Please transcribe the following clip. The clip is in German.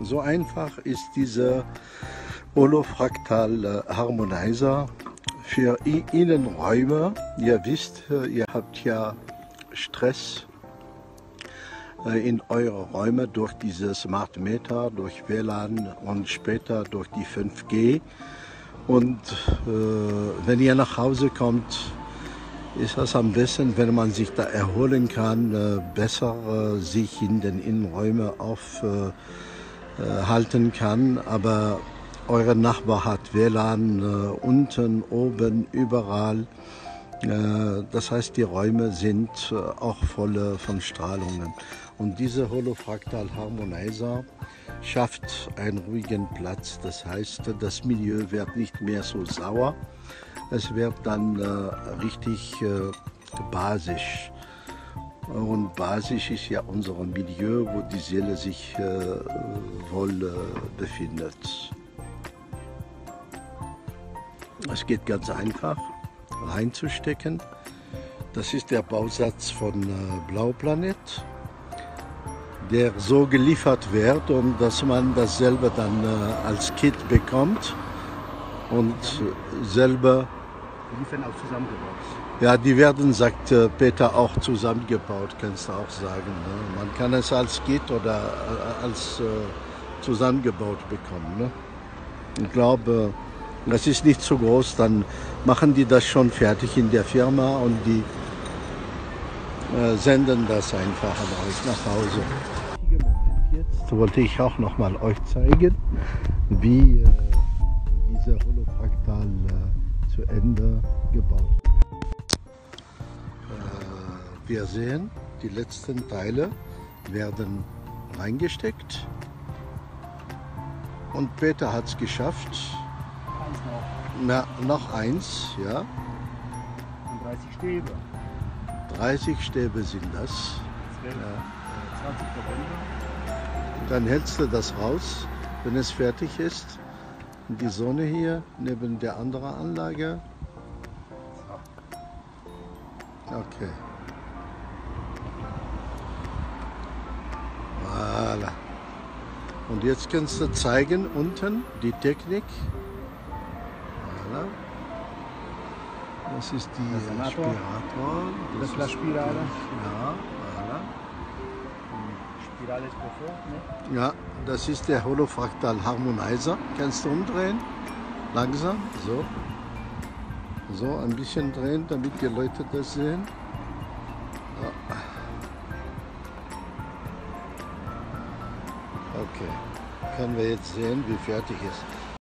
So einfach ist dieser Holofraktal Harmonizer für Innenräume. Ihr wisst, ihr habt ja Stress in eure Räume durch diese Smart Meter, durch WLAN und später durch die 5G. Und wenn ihr nach Hause kommt, ist es am besten, wenn man sich da erholen kann, besser sich in den Innenräumen aufhalten kann. Aber euer Nachbar hat WLAN unten, oben, überall. Das heißt, die Räume sind auch voll von Strahlungen. Und dieser Holofraktal Harmonizer schafft einen ruhigen Platz. Das heißt, das Milieu wird nicht mehr so sauer. Es wird dann richtig basisch. Und basisch ist ja unser Milieu, wo die Seele sich wohl befindet. Es geht ganz einfach reinzustecken. Das ist der Bausatz von Blauplanet, der so geliefert wird und dass man das selber dann als Kit bekommt und selber. Die werden auch zusammengebaut. Ja, die werden, sagt Peter, auch zusammengebaut, kannst du auch sagen. Ne? Man kann es als Kit oder als zusammengebaut bekommen. Ne? Ich glaube, das ist nicht zu groß, dann machen die das schon fertig in der Firma und die senden das einfach an euch nach Hause. Jetzt wollte ich auch noch mal euch zeigen, wie dieser Holofraktal zu Ende gebaut wird. Wir sehen, die letzten Teile werden reingesteckt und Peter hat es geschafft. Eins noch. Na, noch eins, ja. Und 30 Stäbe. 30 Stäbe sind das. 12, Ja. 20 Verbände. Und dann hältst du das raus, wenn es fertig ist. Und die Sonne hier neben der anderen Anlage. Okay. Voilà. Und jetzt kannst du zeigen unten die Technik. Voilà. Das ist die Resonator. Aspirator. Das ist Spirale. Ja, voilà. Spirale ist bevor, ne? Ja, das ist der Holofraktal Harmonizer. Kannst du umdrehen? Langsam, so. So, ein bisschen drehen, damit die Leute das sehen. Ja. Okay. Können wir jetzt sehen, wie fertig ist.